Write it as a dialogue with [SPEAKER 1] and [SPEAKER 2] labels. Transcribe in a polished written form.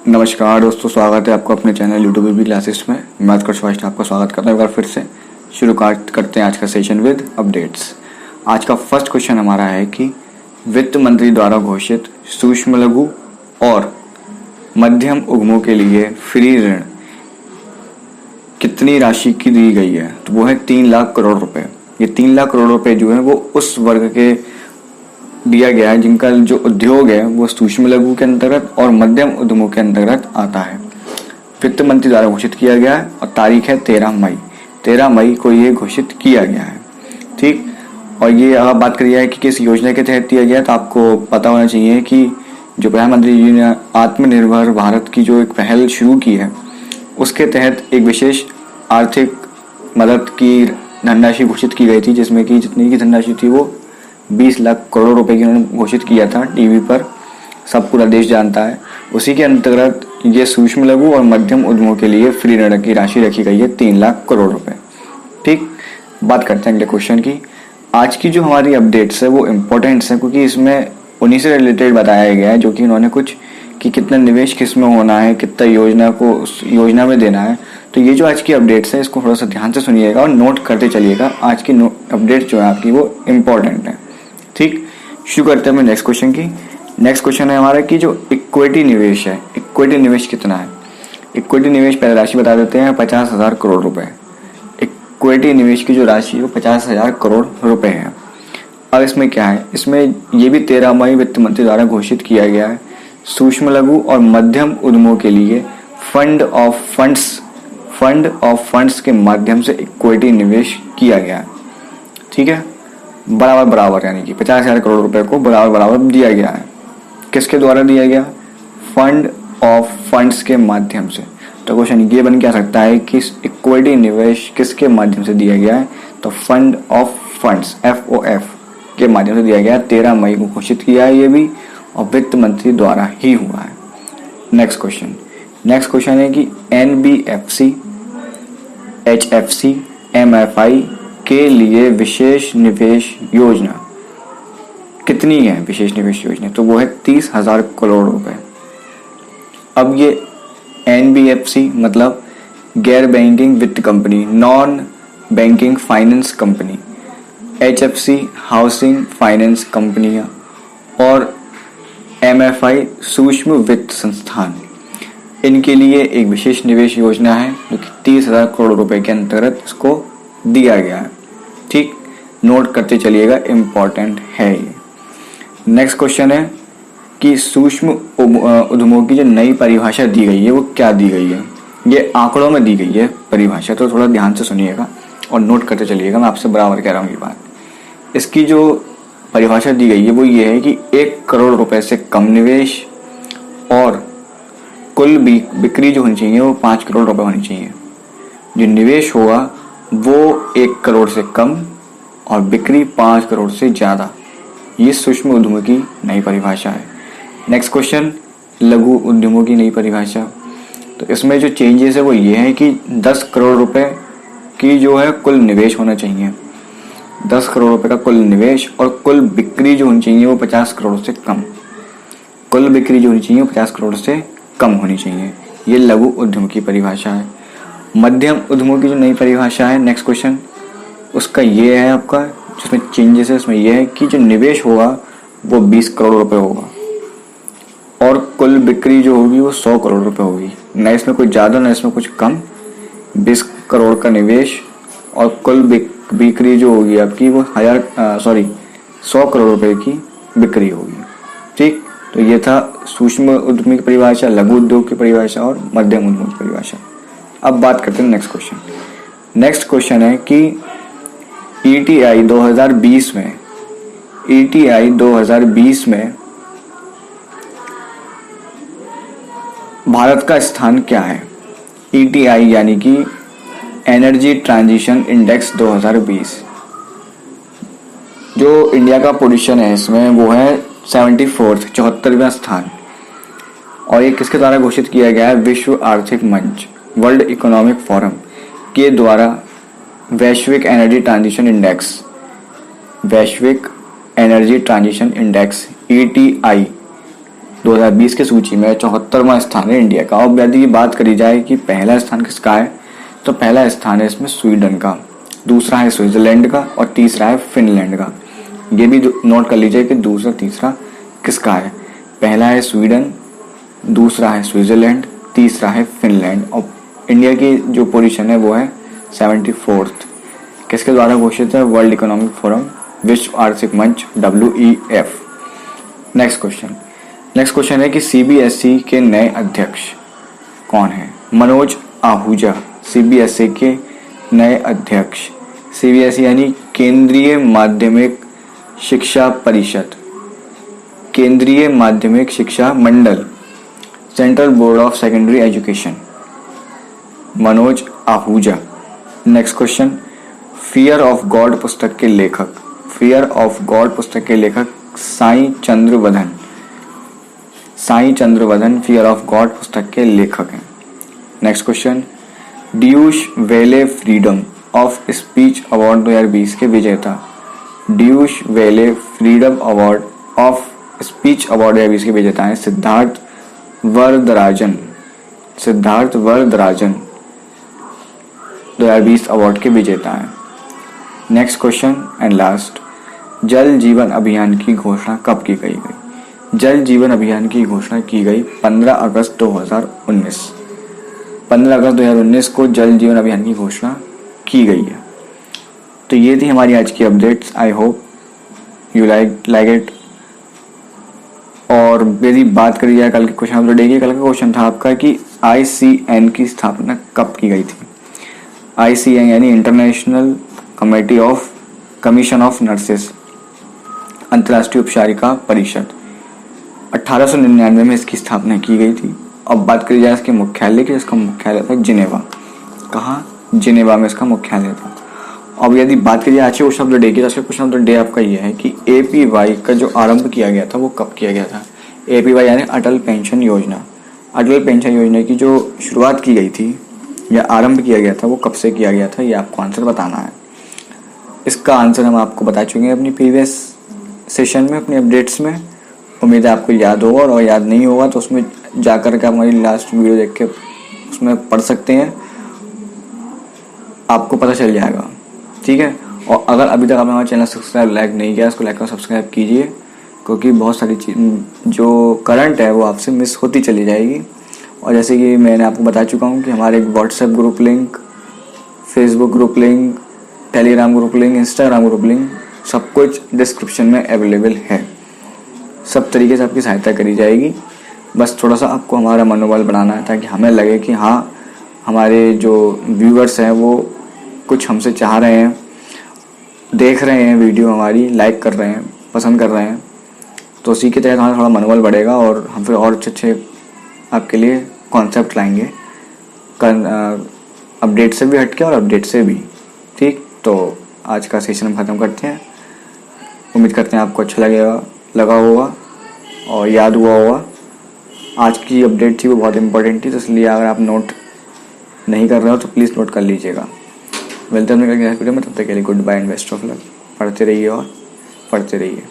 [SPEAKER 1] नमस्कार दोस्तों, स्वागत है आपको अपने चैनल यूट्यूब भी क्लासेस में। मैं उत्कर्ष वाइष्ट आपका स्वागत करता हूँ। एक बार फिर से शुरू करते हैं आज का सेशन विद अपडेट्स। आज का फर्स्ट क्वेश्चन हमारा है कि वित्त मंत्री द्वारा घोषित सूक्ष्म लघु और मध्यम उद्यमों के लिए फ्री ऋण कितनी राशि की दी गई है? तो वो है 3 लाख करोड़ रुपए। ये 3 लाख करोड़ रुपए जो है वो उस वर्ग के दिया गया है जिनका जो उद्योग है वो सूक्ष्म लघु के अंतर्गत और मध्यम उद्यमों के अंतर्गत आता है। वित्त मंत्री द्वारा घोषित किया गया है और तारीख है 13 मई। 13 मई को ये घोषित किया गया है। ठीक, और ये अगर बात करी जाए कि किस योजना के तहत दिया गया, तो आपको पता होना चाहिए कि जो प्रधानमंत्री जी ने आत्मनिर्भर भारत की जो एक पहल शुरू की है उसके तहत एक विशेष आर्थिक मदद की धनराशि घोषित की गई थी, जिसमें कि जितनी की धनराशि थी वो 20 लाख करोड़ रुपए की उन्होंने घोषित किया था। टीवी पर सब पूरा देश जानता है। उसी के अंतर्गत ये सूक्ष्म लघु और मध्यम उद्यमों के लिए फ्री ऋण की राशि रखी गई है 3 लाख करोड़ रुपए। ठीक, बात करते हैं अगले क्वेश्चन की। आज की जो हमारी अपडेट्स है वो इम्पोर्टेंट्स है क्योंकि इसमें उन्हीं से रिलेटेड बताया गया है जो कि उन्होंने कुछ कि कितना निवेश किस में होना है, कितना योजना को उस योजना में देना है। तो ये जो आज की अपडेट्स है इसको थोड़ा सा ध्यान से सुनिएगा और नोट करते चलिएगा। आज की अपडेट जो है आपकी वो इम्पोर्टेंट है। ठीक, शुरू करते हैं अपने नेक्स्ट क्वेश्चन की। नेक्स्ट क्वेश्चन है हमारा कि जो इक्विटी निवेश है, इक्विटी निवेश कितना है? इक्विटी निवेश पहले राशि बता देते हैं, 50,000 करोड़ रुपए। इक्विटी निवेश की जो राशि है वो 50,000 करोड़ रुपए है। अब इसमें क्या है, इसमें ये भी 13 मई वित्त मंत्री द्वारा घोषित किया गया है। सूक्ष्म लघु और मध्यम उद्यमों के लिए फंड ऑफ फंड्स के माध्यम से इक्विटी निवेश किया गया है। ठीक है, बराबर यानी कि 50,000 करोड़ रुपए को बराबर दिया गया है। किसके द्वारा दिया गया? फंड ऑफ फंड्स के माध्यम से। तो क्वेश्चन ये बन क्या सकता है कि इक्विटी निवेश किसके माध्यम से दिया गया है? तो फंड ऑफ फंड्स FOF के माध्यम से दिया गया है। 13 मई को घोषित किया है ये भी और वित्त मंत्री द्वारा ही हुआ है। नेक्स्ट क्वेश्चन है कि NBFC, HFC, MFI के लिए विशेष निवेश योजना कितनी है? विशेष निवेश योजना तो वो है 30,000 करोड़ रुपए। अब ये NBFC मतलब गैर बैंकिंग वित्त company, non banking finance company, HFC housing finance कंपनियां और MFI सूक्ष्म वित्त संस्थान, इनके लिए एक विशेष निवेश योजना है जो कि 30,000 करोड़ रुपए के अंतर्गत इसको दिया गया है। ठीक, नोट करते चलिएगा, इम्पोर्टेंट है ये। नेक्स्ट क्वेश्चन है कि सूक्ष्म उद्यमों की जो नई परिभाषा दी गई है वो क्या दी गई है? ये आंकड़ों में दी गई है परिभाषा, तो थोड़ा ध्यान से सुनिएगा और नोट करते चलिएगा। मैं आपसे बराबर कह रहा हूँ ये बात। इसकी जो परिभाषा दी गई है वो ये है कि 1 करोड़ रुपए से कम निवेश और कुल बिक्री जो होनी चाहिए वो 5 करोड़ रुपए होनी चाहिए। जो निवेश होगा वो 1 करोड़ से कम और बिक्री 5 करोड़ से ज़्यादा। ये सूक्ष्म उद्यमों की नई परिभाषा है। नेक्स्ट क्वेश्चन, लघु उद्यमों की नई परिभाषा। तो इसमें जो चेंजेस है वो ये है कि 10 करोड़ रुपए की जो है कुल निवेश होना चाहिए। 10 करोड़ रुपए का कुल निवेश और कुल बिक्री जो होनी चाहिए वो 50 करोड़ से कम। कुल बिक्री जो होनी चाहिए वो 50 करोड़ से कम होनी चाहिए। ये लघु उद्यम की परिभाषा है। मध्यम उद्यमों की जो नई परिभाषा है, नेक्स्ट क्वेश्चन, उसका ये है आपका जिसमें चेंजेस है उसमें यह है कि जो निवेश होगा वो 20 करोड़ रुपए होगा और कुल बिक्री जो होगी वो 100 करोड़ रुपए होगी। न इसमें कुछ ज़्यादा न इसमें कुछ कम। 20 करोड़ का निवेश और कुल बिक्री जो होगी आपकी वो 100 करोड़ रुपए की बिक्री होगी। ठीक, तो ये था सूक्ष्म उद्यमी की परिभाषा, लघु उद्योग की परिभाषा और मध्यम उद्योग की परिभाषा। अब बात करते हैं नेक्स्ट क्वेश्चन। नेक्स्ट क्वेश्चन है कि ETI 2020 में भारत का स्थान क्या है? ETI यानी कि एनर्जी ट्रांजिशन इंडेक्स 2020, जो इंडिया का पोजीशन है इसमें वो है 74वां स्थान। और ये किसके द्वारा घोषित किया गया है? विश्व आर्थिक मंच, वर्ल्ड इकोनॉमिक फोरम के द्वारा वैश्विक एनर्जी ट्रांजिशन इंडेक्स ETI 2020 की सूची में 74वां स्थान है इंडिया का। अब यदि बात करी जाए कि पहला स्थान किसका है, तो पहला स्थान है इसमें स्वीडन का, दूसरा है स्विट्जरलैंड का और तीसरा है फिनलैंड का। ये भी नोट कर लीजिए कि दूसरा तीसरा किसका है। पहला है स्वीडन, दूसरा है स्विट्जरलैंड, तीसरा है फिनलैंड और इंडिया की जो पोजीशन है वो है 74th। किसके द्वारा घोषित है? वर्ल्ड इकोनॉमिक फोरम, विश्व आर्थिक मंच, WEF। नेक्स्ट क्वेश्चन है कि CBSE के नए अध्यक्ष कौन है? मनोज आहूजा CBSE के नए अध्यक्ष। CBSE यानी केंद्रीय माध्यमिक शिक्षा परिषद, केंद्रीय माध्यमिक शिक्षा मंडल, Central Board of Secondary Education, Manoj Ahuja. Next question, fear of God पुस्तक के लेखक, फियर ऑफ गॉड पुस्तक के लेखक Sai Chandravadan fear of God पुस्तक के लेखक हैं। Next question, Deutsche Welle freedom of speech award 2020 के विजेता, Deutsche Welle freedom award of speech award 2020 के विजेता हैं सिद्धार्थ वरदराजन 2020 अवार्ड के विजेता हैं। नेक्स्ट क्वेश्चन एंड लास्ट, जल जीवन अभियान की घोषणा कब की गई? जल जीवन अभियान की घोषणा की गई 15 अगस्त 2019। 15 अगस्त 2019 को जल जीवन अभियान की घोषणा की गई है। तो ये थी हमारी आज की updates. I hope you like it. और यदि बात करी जाए कल के क्वेश्चन ऑफ द डे की, कल का क्वेश्चन था आपका कि ICN की स्थापना कब की गई थी? ICN यानी इंटरनेशनल कमीशन ऑफ नर्सेस, अंतर्राष्ट्रीय उपचारिका परिषद। 1899 में इसकी स्थापना की गई थी। अब बात करी जाए इसके मुख्यालय की, इसका मुख्यालय था जिनेवा। कहाँ? जिनेवा में इसका मुख्यालय था। अब यदि बात करिए आज के क्वेश्चन ऑफ द डे की, तो क्वेश्चन ऑफ द डे आपका यह है कि APY का जो आरंभ किया गया था वो कब किया गया था? APY यानी अटल पेंशन योजना। अटल पेंशन योजना की जो शुरुआत की गई थी या आरंभ किया गया था वो कब से किया गया था, ये आपको आंसर बताना है। इसका आंसर हम आपको बता चुके हैं अपनी प्रीवियस सेशन में, अपने अपडेट्स में। उम्मीद है आपको याद होगा, और याद नहीं होगा तो उसमें जाकर के हमारी लास्ट वीडियो देख के उसमें पढ़ सकते हैं, आपको पता चल जाएगा। ठीक है। और अगर अभी तक आपने हमारा चैनल सब्सक्राइब लाइक नहीं किया, इसको लाइक और सब्सक्राइब कीजिए, क्योंकि बहुत सारी चीज़ जो करंट है वो आपसे मिस होती चली जाएगी। और जैसे कि मैंने आपको बता चुका हूँ कि हमारे एक WhatsApp group link, Facebook group link, Telegram group link, Instagram group link, सब कुछ डिस्क्रिप्शन में अवेलेबल है। सब तरीके से आपकी सहायता करी जाएगी। बस थोड़ा सा आपको हमारा मनोबल बढ़ाना है, ताकि हमें लगे कि हाँ, हमारे जो व्यूअर्स हैं वो कुछ हमसे चाह रहे हैं, देख रहे हैं वीडियो हमारी, लाइक कर रहे हैं, पसंद कर रहे हैं। तो उसी के तहत हमारा थोड़ा मनोबल बढ़ेगा और हम फिर और अच्छे आपके लिए कॉन्सेप्ट लाएंगे, अपडेट से भी हटके और अपडेट से भी। ठीक, तो आज का सेशन हम ख़त्म करते हैं। उम्मीद करते हैं आपको अच्छा लगा होगा और याद हुआ होगा। आज की अपडेट थी वो बहुत इंपॉर्टेंट थी, तो इसलिए अगर आप नोट नहीं कर रहे हो तो प्लीज़ नोट कर लीजिएगा। मिलते हैं अपने वीडियो में, तब तक के लिए goodbye and best of luck. पढ़ते रहिए और पढ़ते रहिए।